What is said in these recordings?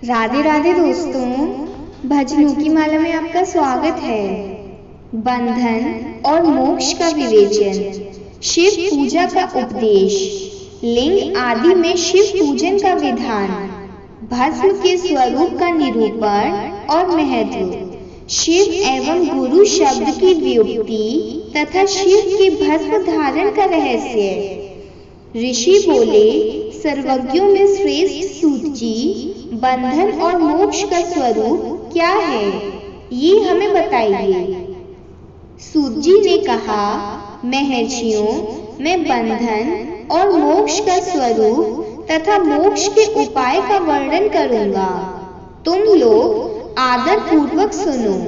राधे राधे दोस्तों, भजनों की माला में आपका स्वागत है। बंधन और मोक्ष का विवेचन, शिव पूजा का उपदेश, लिंग आदि में शिव पूजन का विधान, भस्म के स्वरूप का निरूपण और महत्व, शिव एवं गुरु शब्द की व्युत्पत्ति तथा शिव के भस्म धारण का रहस्य। ऋषि बोले, सर्वज्ञों में श्रेष्ठ सूत जी, बंधन और मोक्ष का स्वरूप क्या है, ये हमें बताइए। सूत जी ने कहा, महर्षियों, मैं बंधन और मोक्ष का स्वरूप तथा मोक्ष के उपाय का वर्णन करूंगा। तुम लोग आदर पूर्वक सुनो।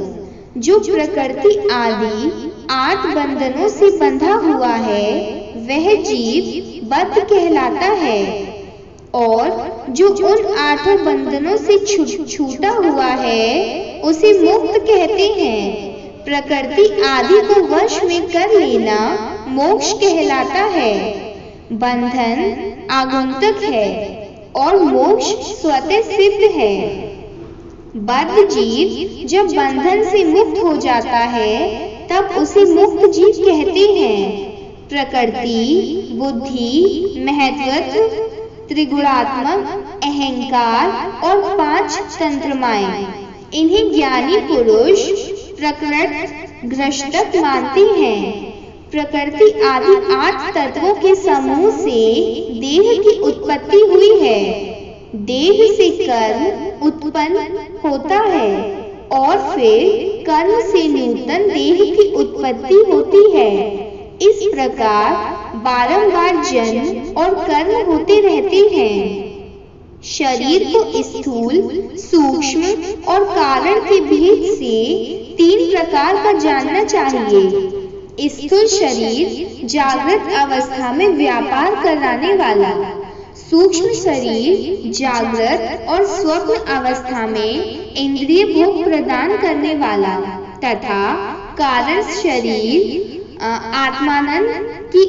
जो प्रकृति आदि 8 बंधनों से बंधा हुआ है, वह जीव बद्ध कहलाता है, और जो उन 8 बंधनों से छूटा हुआ है, उसे मुक्त कहते हैं। प्रकृति आदि को वश में कर लेना मोक्ष कहलाता है। बंधन आगंतुक है और मोक्ष स्वतः सिद्ध है। बद्ध जीव जब बंधन से मुक्त हो जाता है, तब उसे मुक्त जीव कहते हैं। प्रकृति, बुद्धि, महत्त्व, त्रिगुणात्मक, अहंकार और 5 तंत्रमाएं, इन्हें ज्ञानी पुरुष प्रकृति ग्रस्तक मानते हैं। प्रकृति आदि 8 तत्वों के समूह से देह की उत्पत्ति हुई है। देह से कर्म उत्पन्न होता है और फिर कर्म से नूतन देह की उत्पत्ति होती है। इस प्रकार बारंबार जन्म और कर्म होते रहते हैं। शरीर को स्थूल, सूक्ष्म और कारण के भेद से 3 प्रकार का जानना चाहिए। स्थूल शरीर जागृत अवस्था में व्यापार कराने वाला, सूक्ष्म शरीर जागृत और स्वप्न अवस्था में इंद्रिय भोग प्रदान करने वाला, तथा कारण शरीर आत्मानंद की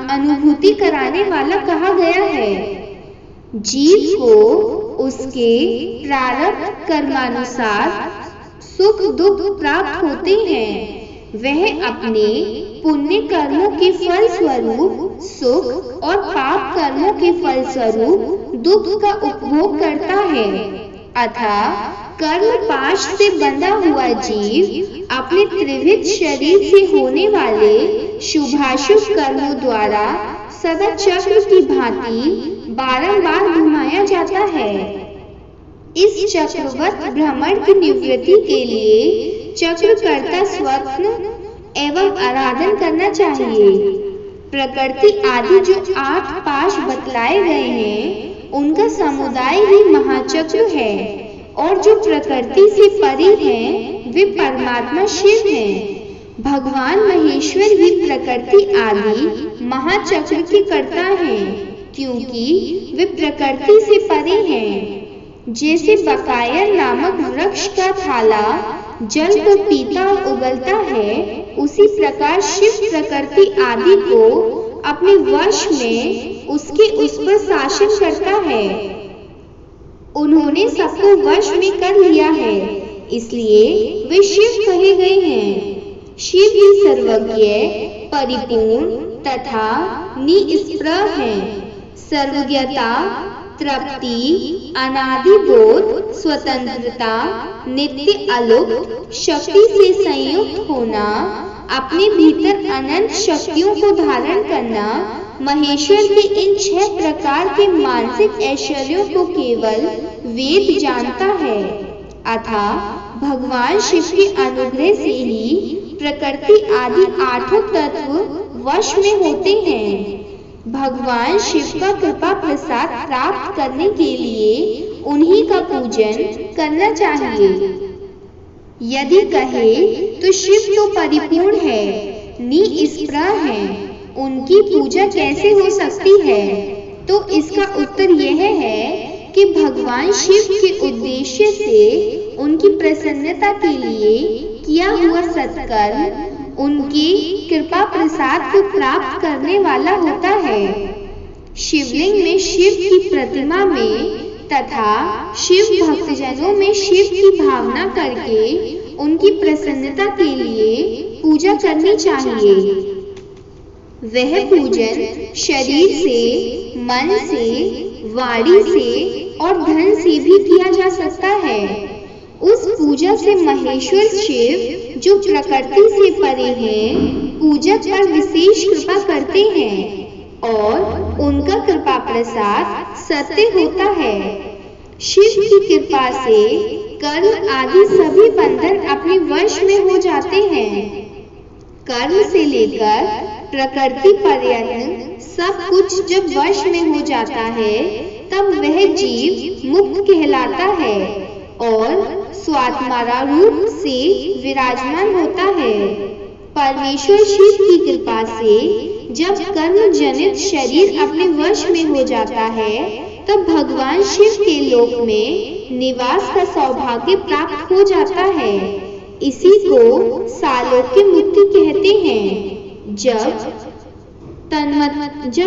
अनुभूति कराने वाला कहा गया है। जीव को उसके प्रारब्ध कर्मानुसार सुख दुख प्राप्त होते हैं। वह अपने पुण्य कर्मों के फल स्वरूप सुख और पाप कर्मों के फल स्वरूप दुख का उपभोग करता है। अतः कर्म पाश से बंधा हुआ जीव अपने त्रिविध शरीर से होने वाले शुभाशुभ कर्मों द्वारा सदा चक्र की भांति बारंबार घुमाया जाता है। इस चक्रवत भ्रमण की निवृत्ति के लिए चक्रकर्ता स्वप्न एवं आराधन करना चाहिए। प्रकृति आदि जो 8 पाश बतलाए गए हैं, उनका समुदाय ही महाचक्र है, और जो प्रकृति से परे हैं, वे परमात्मा शिव हैं। भगवान महेश्वर ही प्रकृति आदि महाचक्र के कर्ता हैं, क्योंकि वे प्रकृति से परे हैं। जैसे बकायर नामक वृक्ष का थाला जल को पीता और उगलता है, उसी प्रकार शिव प्रकृति आदि को अपने वश में उसके उस पर शासन करता है। उन्होंने सबको वश में कर लिया है, इसलिए वे शिव कहे गए हैं। शिव ही सर्वज्ञ, परिपूर्ण तथा निष्प्रह हैं। सर्वज्ञता, तृप्ति, अनादि बोध, स्वतंत्रता, नित्य अलुप्त, शक्ति से संयुक्त होना, अपने भीतर अनंत शक्तियों को धारण करना, महेश्वर के इन 6 प्रकार के मानसिक ऐश्वर्यों को केवल वेद जानता है। अतः भगवान शिव के अनुग्रह से ही प्रकृति आदि 8 तत्व वश में होते हैं। भगवान शिव का कृपा प्रसाद प्राप्त करने के लिए उन्हीं का पूजन करना चाहिए। यदि कहे तो शिव तो परिपूर्ण है, निष्प्रह है, उनकी पूजा कैसे हो सकती है? तो इसका उत्तर यह है कि भगवान शिव के उद्देश्य से उनकी प्रसन्नता के लिए किया हुआ सत्कर्म उनकी कृपा प्रसाद को प्राप्त करने वाला होता है। शिवलिंग में शिव की प्रतिमा में तथा शिव भक्तजनों में शिव की भावना करके उनकी प्रसन्नता के लिए पूजा करनी चाहिए। वह पूजन शरीर से, मन से, वाणी से और धन से भी किया जा सकता है। उस पूजा से महेश्वर शिव जो प्रकृति से परे हैं, पूजक पर विशेष कृपा करते हैं और उनका कृपा प्रसाद सत्य होता है। शिव की कृपा से कर्म आदि सभी बंधन अपने वश में हो जाते हैं। कर्म से लेकर प्रकृति पर्यंत सब कुछ जब वश में हो जाता है, तब वह जीव मुक्त कहलाता है और स्वात्मारा रूप से विराजमान होता है। परमेश्वर शिव की कृपा से जब कर्म जनित शरीर अपने वश में हो जाता है, तब भगवान शिव के लोक में निवास का सौभाग्य प्राप्त हो जाता है। इसी को सालोक्य मुक्ति कहते हैं। जब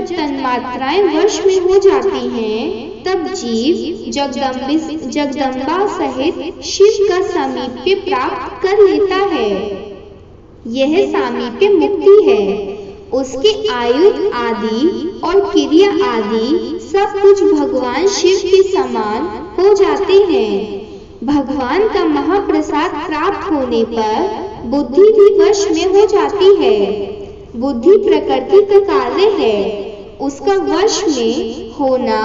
तन्मात्राएं वश में हो जाती हैं, तब जीव जगदम्बा सहित शिव का सामीप्य प्राप्त कर लेता है। यह सामीप्य मुक्ति है। उसके आयुध आदि और क्रिया आदि सब कुछ भगवान शिव के समान हो जाते हैं। भगवान का महाप्रसाद प्राप्त होने पर बुद्धि भी वश में हो जाती है। बुद्धि प्रकृति का कार्य है। उसका वश में होना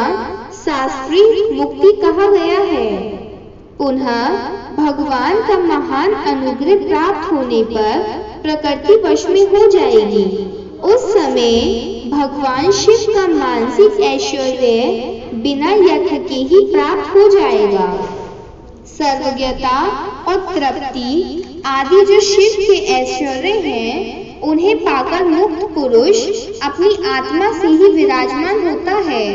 शास्त्रीय मुक्ति कहा गया है। पुनः भगवान का महान अनुग्रह प्राप्त होने पर प्रकृति वश में हो जाएगी। उस समय भगवान शिव का मानसिक ऐश्वर्य बिना यत्न के ही प्राप्त हो जाएगा। सर्वज्ञता और तृप्ति आदि जो शिव के ऐश्वर्य हैं, उन्हें पाकर मुक्त पुरुष अपनी आत्मा से ही विराजमान होता है।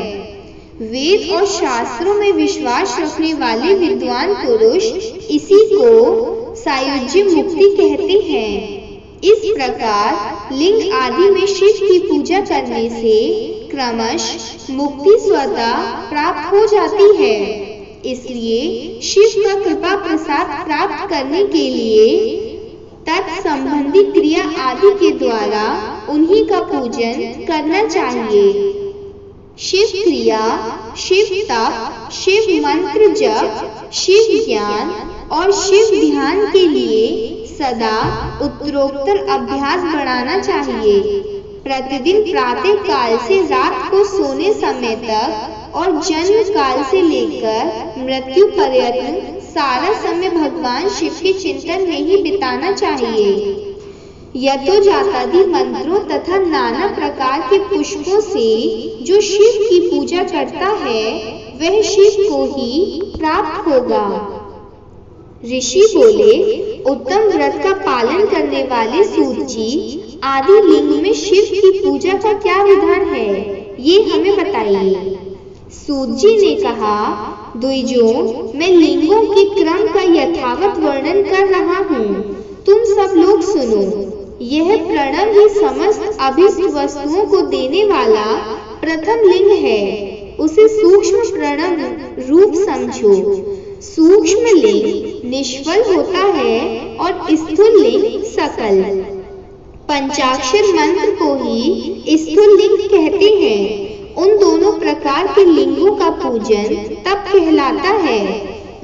वेद और शास्त्रों में विश्वास रखने वाले विद्वान पुरुष इसी को सायुज्य मुक्ति कहते हैं। इस प्रकार लिंग आदि में शिव की पूजा करने से क्रमश मुक्ति स्वतः प्राप्त हो जाती है। इसलिए शिव का कृपा प्रसाद प्राप्त करने के लिए तत्संबंधी क्रिया आदि के द्वारा उन्हीं का पूजन करना चाहिए। शिव क्रिया, शिव तप, शिव मंत्र जप, शिव ज्ञान और शिव ध्यान के लिए सदा उत्तरोत्तर अभ्यास बढ़ाना चाहिए। प्रतिदिन प्रातः काल से रात को सोने समय तक और जन्म काल से लेकर मृत्यु पर्यंत सारा समय भगवान शिव के चिंतन में ही बिताना चाहिए। यथोजातादि मंत्रों तथा नाना प्रकार के पुष्पों से जो शिव की पूजा करता है, वह शिव को ही प्राप्त होगा। ऋषि बोले, उत्तम व्रत का पालन करने वाले सूत जी आदि लिंग में शिव की पूजा का क्या विधान है, ये हमें बताइए। सूत जी ने कहा, द्विजों, मैं लिंगों के क्रम का यथावत वर्णन कर रहा हूँ, तुम सब लोग सुनो। यह प्रणव ही समस्त अभीष्ट वस्तुओं को देने वाला प्रथम लिंग है। उसे सूक्ष्म प्रणव रूप समझो। सूक्ष्म लिंग निष्फल होता है और स्थूल लिंग सकल। पंचाक्षर मंत्र को ही स्थूल लिंग कहते हैं। उन दोनों प्रकार के लिंगों का पूजन तप कहलाता है।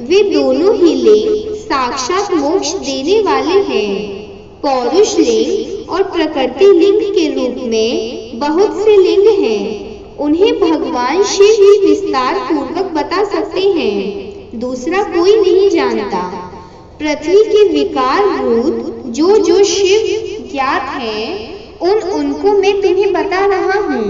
वे दोनों ही लिंग साक्षात मोक्ष देने वाले हैं। पौरुष लिंग और प्रकृति लिंग के रूप में बहुत से लिंग हैं। उन्हें भगवान शिव ही विस्तार पूर्वक बता सकते हैं, दूसरा कोई नहीं जानता। पृथ्वी के विकार भूत जो जो शिव ज्ञात हैं, उनको मैं तुम्हें बता रहा हूँ।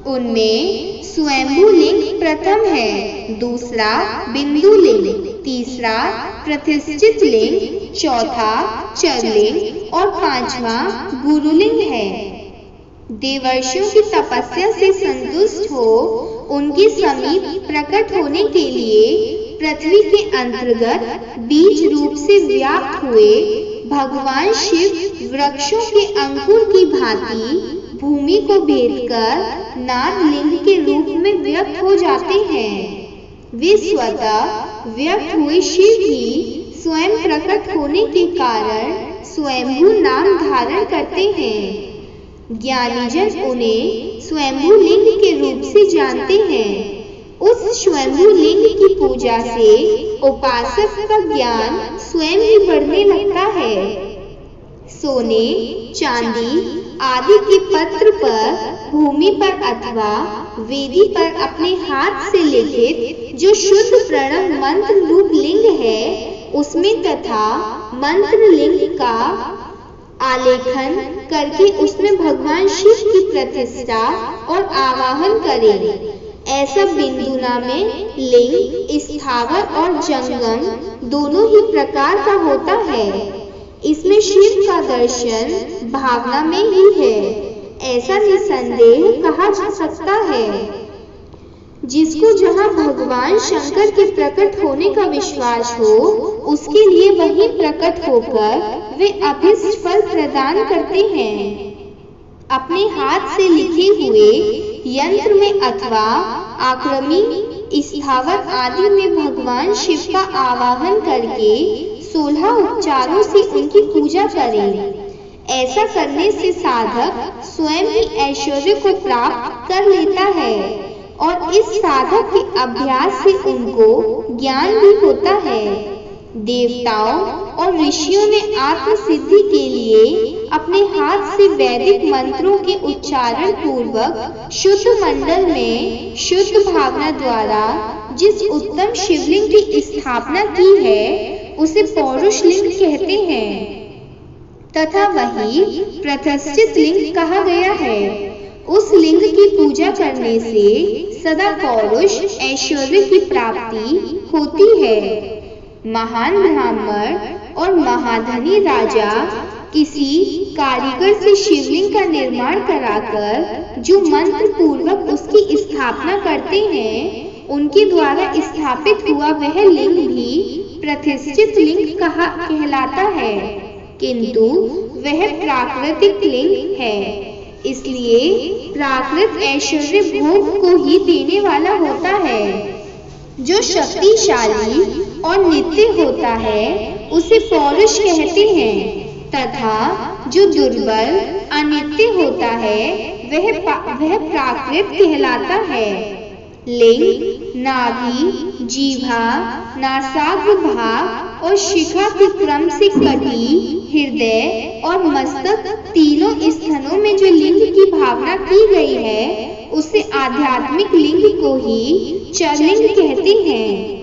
उनमें स्वयंभू लिंग प्रथम है, दूसरा बिंदु लिंग, तीसरा प्रतिष्ठित लिंग, चौथा चरलिंग और पांचवा गुरुलिंग है। देवर्षियों की तपस्या से संतुष्ट हो उनके समीप प्रकट होने के लिए पृथ्वी के अंतर्गत बीज रूप से व्याप्त हुए भगवान शिव वृक्षों के अंकुर की भांति भूमि को भेद कर नाद लिंग के रूप में व्यक्त हो जाते हैं। वे स्वतः व्यक्त हुए शिव ही स्वयं प्रकट होने के कारण स्वयंभू नाम धारण करते हैं। ज्ञानीजन उन्हें स्वयंभू लिंग के रूप से जानते हैं। उस स्वयंभू लिंग की पूजा से उपासक का ज्ञान स्वयं ही बढ़ने लगता है। सोने, चांदी आदि के पत्र पर, भूमि पर अथवा वेदी पर अपने हाथ से लिखित जो शुद्ध प्रणव मंत्र रूप लिंग है, उसमें तथा मंत्र लिंग का आलेखन करके उसमें भगवान शिव की प्रतिष्ठा और आवाहन करें। ऐसा बिंदुना में लिंग स्थावर और जंगम दोनों ही प्रकार का होता है। इसमें शिव का दर्शन भावना में ही है, ऐसा निसंदेह कहा जा सकता है। जिसको जहाँ भगवान शंकर के प्रकट होने का विश्वास हो, उसके लिए वही प्रकट होकर वे अभीष्ट फल प्रदान करते हैं। अपने हाथ से लिखे हुए यंत्र में अथवा आक्रमी स्थावर आदि में भगवान शिव का आवाहन करके 16 उपचारों से उनकी पूजा करें। ऐसा करने से साधक स्वयं ही ऐश्वर्य को प्राप्त कर लेता है और इस साधक के अभ्यास से उनको ज्ञान भी होता है। देवताओं और ऋषियों ने आत्म सिद्धि के लिए अपने हाथ से वैदिक मंत्रों के उच्चारण पूर्वक शुद्ध मंडल में शुद्ध भावना द्वारा जिस उत्तम शिवलिंग की स्थापना की है, उसे पौरुष लिंग कहते हैं तथा वही प्रतिष्ठित लिंग कहा गया है। उस लिंग की पूजा करने से सदा पौरुष ऐश्वर्य की प्राप्ति होती है। महान ब्राह्मण और महाधनी राजा किसी कारीगर से शिवलिंग का निर्माण कराकर जो मंत्र पूर्वक उसकी स्थापना करते हैं, उनके द्वारा स्थापित हुआ वह लिंग भी प्रतिष्ठित लिंग कहलाता है, किंतु वह प्राकृतिक लिंग है। इसलिए प्राकृत ऐश्वर्य भोग को ही देने वाला होता है। जो शक्तिशाली और नित्य होता है उसे पौरुष कहते हैं, तथा जो दुर्बल अनित्य होता है वह प्राकृत कहलाता है। लिंग, नाभि, जीभा, नासाग्र भाग और शिखा के क्रम से कटी, हृदय और मस्तक तीनों स्थानों में जो लिंग की भावना की गई है, उसे आध्यात्मिक लिंग को ही चरलिंग कहते हैं।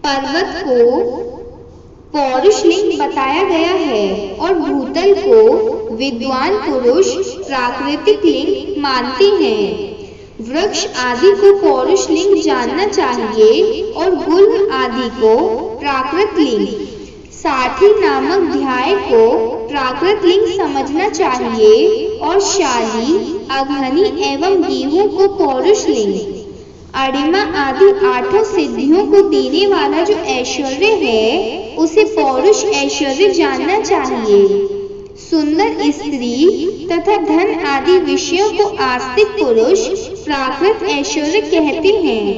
पर्वत को पौरुष लिंग बताया गया है और भूतल को विद्वान पुरुष प्राकृतिक लिंग मानते हैं। वृक्ष आदि को पौरुष लिंग जानना चाहिए और गुल्म आदि को प्राकृत लिंग, साठी नामक ध्याय को प्राकृत लिंग समझना चाहिए और शाली, अघनी एवं गेहूं को पौरुष लिंग। अणिमा आदि 8 सिद्धियों को देने वाला जो ऐश्वर्य है, उसे पौरुष ऐश्वर्य जानना चाहिए। सुंदर स्त्री तथा धन आदि विषयों को आस्तिक पुरुष प्राकृत ऐश्वर्य कहते हैं।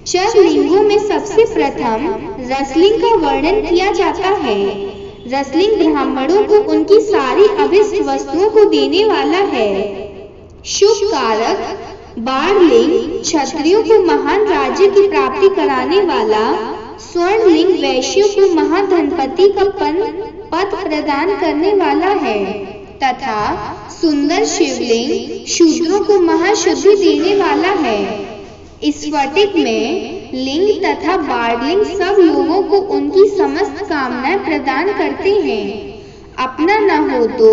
चर लिंगों में सबसे प्रथम रसलिंग का वर्णन किया जाता है। रसलिंग ब्राह्मणों को उनकी सारी अभिष्ट वस्तुओं को देने वाला है। शुभ कारक बाणलिंग क्षत्रियों को महान राज्य की प्राप्ति कराने वाला, स्वर्ण लिंग वैश्यों को महाधनपति का पद प्रदान करने वाला है, तथा सुंदर शिवलिंग शूद्रों को महाशुद्धि देने वाला है। स्फटिक में लिंग तथा बाणलिंग सब लोगों को उनकी समस्त कामनाएं प्रदान करते हैं। अपना न हो तो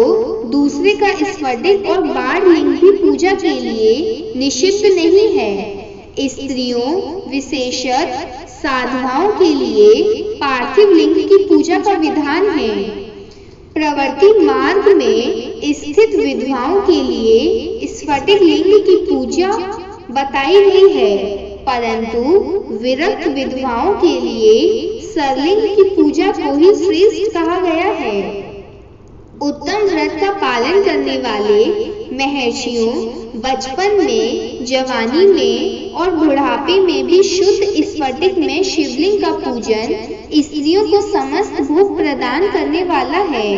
दूसरे का स्फटिक और बाणलिंग भी पूजा के लिए निषिद्ध नहीं है। स्त्रियों विशेषतः साधुओं के लिए पार्थिव लिंग की पूजा का विधान है। प्रवृत्ति मार्ग में स्थित विधवाओं के लिए स्फटिक लिंग की पूजा बताई गई है, परंतु विरक्त विधवाओं के लिए सरलिंग की पूजा को ही श्रेष्ठ कहा गया है। उत्तम व्रत का पालन करने वाले महर्षियों बचपन में, जवानी में और बुढ़ापे में भी शुद्ध स्फटिक में शिवलिंग का पूजन स्त्रियों को समस्त भोग प्रदान करने वाला है।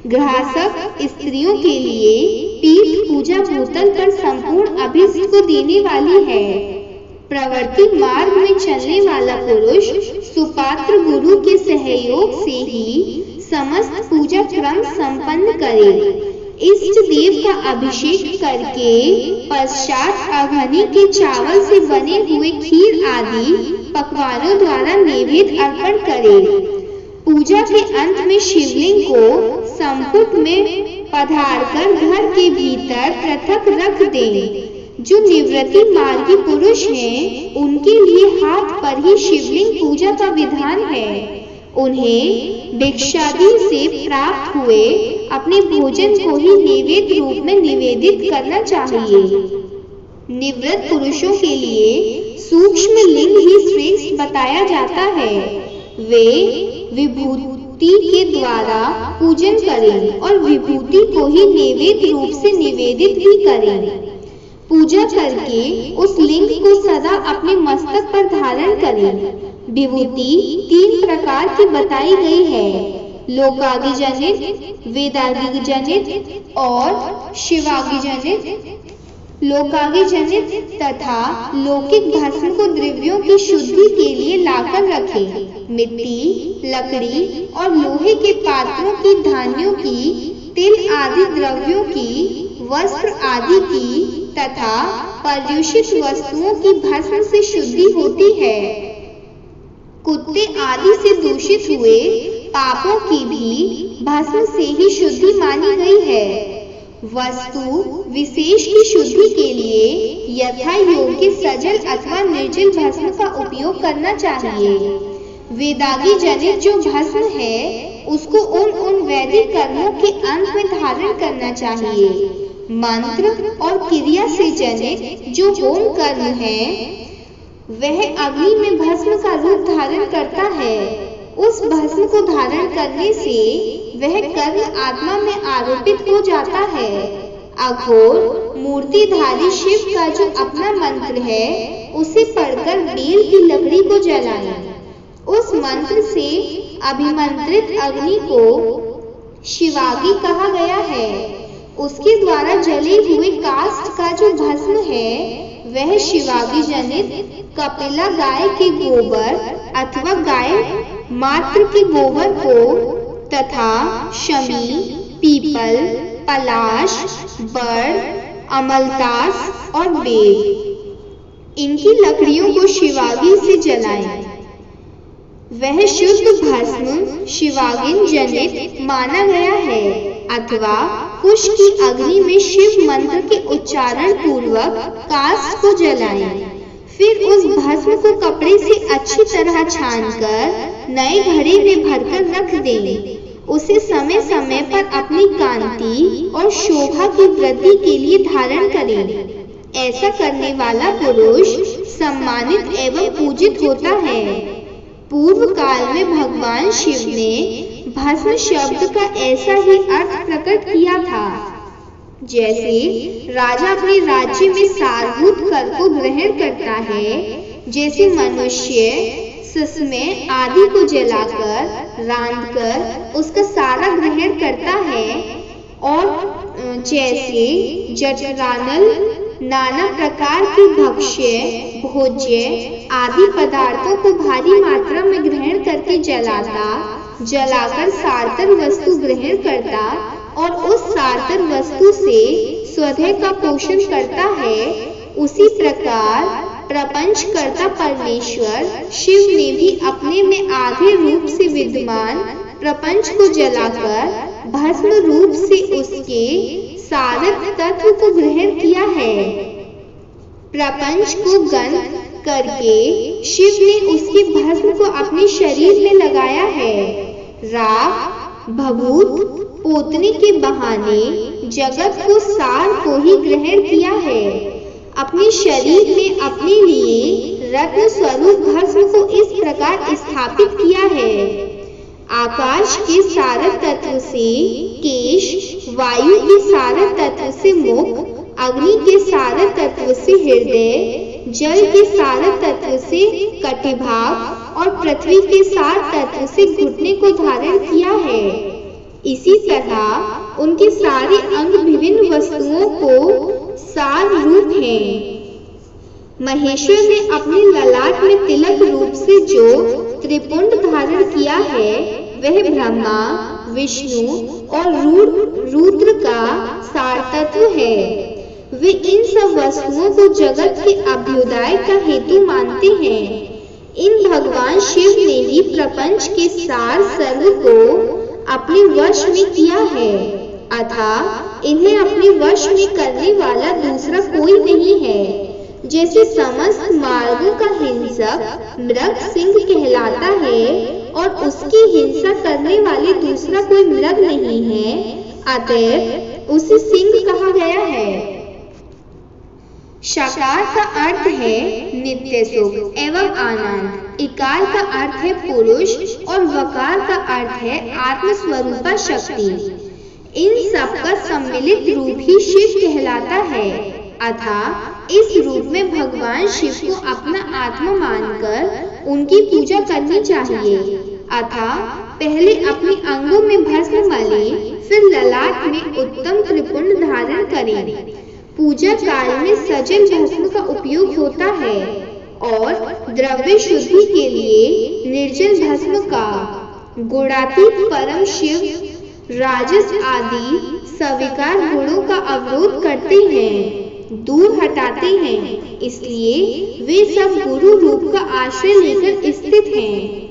गृहस्थ स्त्रियों के लिए पीठ पूजा भूतल पर संपूर्ण अभीष्ट को देने वाली है। प्रवृत्ति मार्ग में चलने वाला पुरुष सुपात्र गुरु के सहयोग से ही समस्त पूजा क्रम संपन्न करे। इष्ट देव का अभिषेक करके पश्चात अघनी के चावल से बने हुए खीर आदि पकवानों द्वारा नैवेद्य अर्पण करे। पूजा के अंत में शिवलिंग को संपुट में पधारकर घर के भीतर पृथक रख दें। जो निवृत्ति मार्गी पुरुष हैं, उनके लिए हाथ पर ही शिवलिंग पूजा का विधान है। उन्हें भिक्षादि से प्राप्त हुए अपने भोजन को ही नैवेद्य रूप में निवेदित करना चाहिए। निवृत्त पुरुषों के लिए सूक्ष्म लिंग ही श्रेष्ठ बताया जाता है। वे विभूति के द्वारा पूजन करें और विभूति को ही नैवेद्य रूप से निवेदित भी करें। पूजा करके उस लिंग को सदा अपने मस्तक पर धारण करें। विभूति 3 प्रकार की बताई गई है, लोकादि जनित, वेदादि जनित और शिवादि जनित। लोकादि जनित तथा लौकिक भस्म को द्रव्यों की शुद्धि के लिए लाकर रखें। मिट्टी, लकड़ी और लोहे के पात्रों की, धान्यों की, तिल आदि द्रव्यों की, वस्त्र आदि की तथा पर्युषित वस्तुओं की भस्म से शुद्धि होती है। कुत्ते आदि से दूषित हुए पापों की भी भस्म से ही शुद्धि मानी गई है। वस्तु विशेष की शुद्धि के लिए यथा योग्य सजल अथवा निर्जल भस्म का उपयोग करना चाहिए। वेदादि जनित जो भस्म है, उसको उन वैदिक कर्मों के अंत में धारण करना चाहिए। मंत्र और क्रिया से जनित जो होम कर्म है, वह अग्नि में भस्म का रूप धारण करता है। उस भस्म को धारण करने से वह कर्म आत्मा में आरोपित हो जाता है। अघोर मूर्तिधारी शिव का जो अपना मंत्र है, उसे पढ़कर बेल की लकड़ी को जलाएं। उस मंत्र से अभिमंत्रित अग्नि को शिवागी कहा गया है। उसके द्वारा जले हुए काष्ठ का जो भस्म है, वह शिवागी जनित कपिला गाय के गोबर अथवा गाय मात्र के गोबर को तथा शमी, पीपल, पलाश, बड़, अमलतास और बेल, इनकी लकड़ियों को शिवागी से जलाएं। वह शुद्ध भस्म शिवागिन जनित माना गया है। अथवा कुश की अग्नि में शिव मंत्र के उच्चारण पूर्वक काष्ठ को जलाएं। फिर उस भस्म को कपड़े से अच्छी तरह छानकर नए घड़े में भरकर रख दें। उसे समय समय पर अपनी कांति और शोभा की वृद्धि के लिए धारण करें। ऐसा करने वाला पुरुष सम्मानित एवं पूजित होता है। पूर्व काल में भगवान शिव ने भस्म शब्द का ऐसा ही अर्थ प्रकट किया था। जैसे राजा अपने राज्य में सारभूत कर को ग्रहण करता है, जैसे मनुष्य ससमय आदि को जलाकर, रांधकर उसका सारा ग्रहण करता है, और जैसे जठरानल नाना प्रकार के भक्ष्य, भोज्य आदि पदार्थों को भारी मात्रा में ग्रहण करके जलाकर सार्तर वस्तु ग्रहण करता और उस सार्तर वस्तु से स्वधे का पोषण करता है, उसी प्रकार प्रपंच करता परमेश्वर शिव ने भी अपने में आधे रूप से विद्यमान प्रपंच को जलाकर भस्म रूप से उसके सारक तत्व को ग्रहण किया है। प्रपंच को गंध करके शिव ने उसके भस्म को अपने शरीर में लगाया है। राख, भभूत पोतने के बहाने जगत को सार को ही ग्रहण किया है। अपने शरीर में अपने लिए रत्न स्वरूप भस्म को इस प्रकार स्थापित किया है। आकाश के सारे तत्व से केश, वायु के सारे तत्व से मुख, अग्नि के सारे तत्व से हृदय, जल के सारे तत्व से कटिभाग और पृथ्वी के सारे तत्व से घुटने को धारण किया है। इसी तरह उनके सारे अंग विभिन्न वस्तुओं को सार रूप हैं। महेश्वर ने अपने ललाट में तिलक रूप से जो त्रिपुंड धारण किया है वह ब्रह्मा, विष्णु और रुद्र का सार तत्व है। वे इन सब वस्तुओं को जगत के अभ्युदय का हेतु मानते हैं। इन भगवान शिव ने ही प्रपंच के सार सर्व को अपने वश में किया है, अतः इन्हें अपने वश में करने वाला दूसरा कोई नहीं है। जैसे समस्त मार्गों का हिंसक मृग सिंह कहलाता है और उसकी हिंसा करने वाले दूसरा कोई मृग नहीं है, अतएव उसे सिंह कहा गया है। शकार का अर्थ है नित्य सुख एवं आनंद, इकार का अर्थ है पुरुष और वकार का अर्थ है आत्मस्वरूपा शक्ति। इन सब का सम्मिलित रूप ही शिव कहलाता है, अतः इस रूप में भगवान शिव को अपना आत्मा मानकर उनकी पूजा करनी चाहिए। अतः पहले अपने अंगों में भस्म मलें, फिर ललाट में उत्तम त्रिपुंड धारण करें। पूजा काल में सजल भस्म का उपयोग होता है और द्रव्य शुद्धि के लिए निर्जल भस्म का। गुणातीत परम शिव राजस आदि सविकार गुणों का अवरोध करते हैं, दूर हटाते हैं, इसलिए वे सब गुरु रूप का आश्रय लेकर स्थित हैं।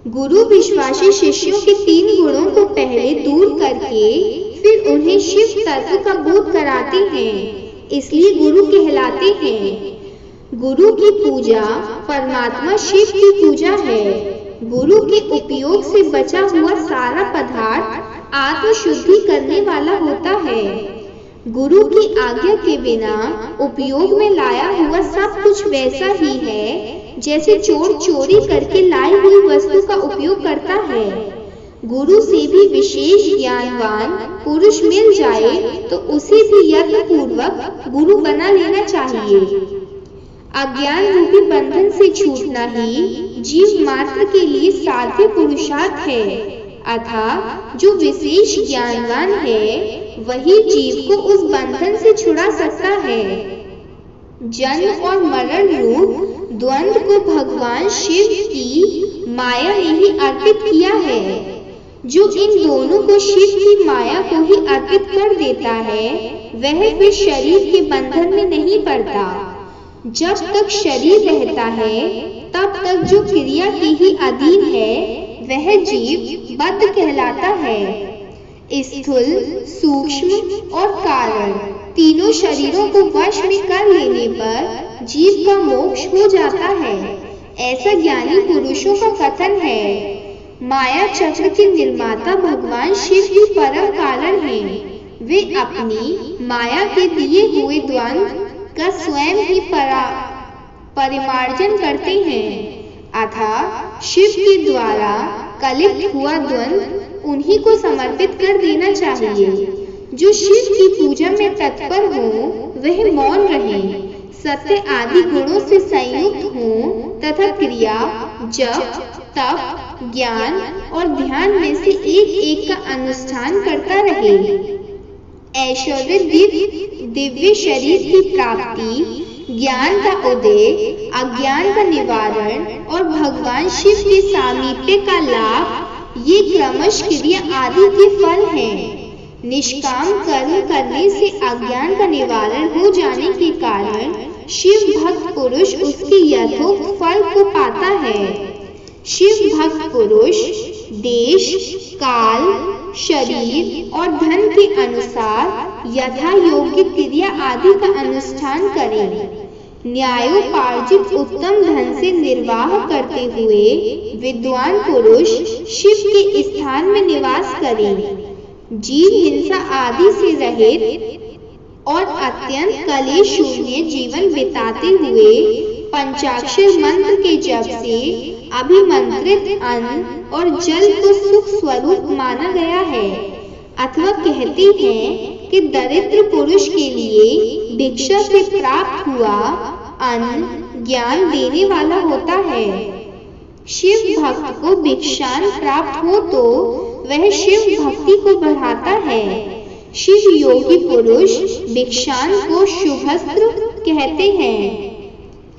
गुरु विश्वासी शिष्यों के 3 गुणों को पहले दूर करके फिर उन्हें शिव तत्व का बोध कराते हैं, इसलिए गुरु कहलाते हैं। गुरु की पूजा परमात्मा शिव की पूजा है। गुरु के उपयोग से बचा हुआ सारा पदार्थ आत्म शुद्धि करने वाला होता है। गुरु की आज्ञा के बिना उपयोग में लाया हुआ सब कुछ वैसा ही है जैसे चोर चोरी करके लाई हुई वस्तु का उपयोग करता है। गुरु से भी विशेष ज्ञानवान पुरुष मिल जाए तो उसे भी यत्न पूर्वक गुरु बना लेना चाहिए। अज्ञान रूपी बंधन से छूटना ही जीव मात्र के लिए साध्य पुरुषार्थ है, अतः जो विशेष ज्ञानवान है वही जीव को उस बंधन से छुड़ा सकता है। जन्म और मरण रूप द्वंद्व को भगवान शिव की माया ने ही अर्पित किया है। जो इन दोनों को शिव की माया को ही अर्पित कर देता है वह फिर शरीर के बंधन में नहीं पड़ता। जब तक शरीर रहता है तब तक जो क्रिया के ही अधीन है वह जीव बद्ध कहलाता है। स्थूल, सूक्ष्म और कारण तीनों शरीरों को वश में कर लेने पर जीव का मोक्ष हो जाता है, ऐसा ज्ञानी पुरुषों का कथन है। माया चक्र के निर्माता भगवान शिव ही परम कारण हैं। वे अपनी माया के दिए हुए द्वंद्व का स्वयं ही परिमार्जन करते हैं, अतः शिव के द्वारा कलित हुआ द्वंद्व उन्हीं को समर्पित कर देना चाहिए। जो शिव की पूजा में तत्पर हो वह मौन रहे, सत्य आदि गुणों से संयुक्त हो तथा क्रिया, जप, तप, ज्ञान और ध्यान में से एक एक का अनुष्ठान करता रहे। ऐश्वर्य दिव्य शरीर की प्राप्ति, ज्ञान का उदय, अज्ञान का निवारण और भगवान शिव के सामीप्य का लाभ ये क्रमश क्रिया आदि के फल हैं। निष्काम कर्म करने से अज्ञान का निवारण हो जाने के कारण शिव भक्त पुरुष उसके यथोक्त फल को पाता है। शिव भक्त पुरुष देश, काल, शरीर और धन के अनुसार यथा योग्य क्रिया आदि का अनुष्ठान करें। न्यायोपार्जित उत्तम धन से निर्वाह करते हुए विद्वान पुरुष शिव के स्थान में निवास करें। जीव हिंसा आदि से रहित और अत्यंत कलेश शून्य जीवन बिताते हुए पंचाक्षर मंत्र के जप से अभिमंत्रित अन्न और जल को सुख स्वरूप माना गया है, अथवा कहते हैं कि दरिद्र पुरुष के लिए भिक्षा से प्राप्त हुआ अन्न ज्ञान देने वाला होता है। शिव भक्त को भिक्षान प्राप्त हो तो वह शिव भक्ति को बढ़ाता है। शिव योगी पुरुष भिक्षान को शुभस्त्र कहते हैं,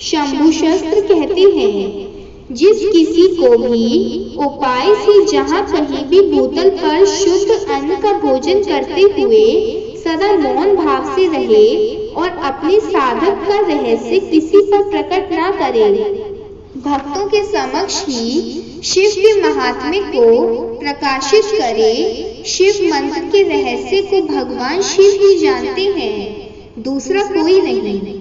शंभु शस्त्र कहते हैं। जिस किसी को भी उपाय से जहाँ कहीं भी भूतल पर शुद्ध अन्न का भोजन करते हुए सदा मौन भाव से रहे और अपने साधक का रहस्य किसी पर प्रकट ना करे, भक्तों के समक्ष ही शिव के महात्म्य को प्रकाशित करे। शिव मंत्र के रहस्य को भगवान शिव ही जानते हैं, दूसरा कोई नहीं।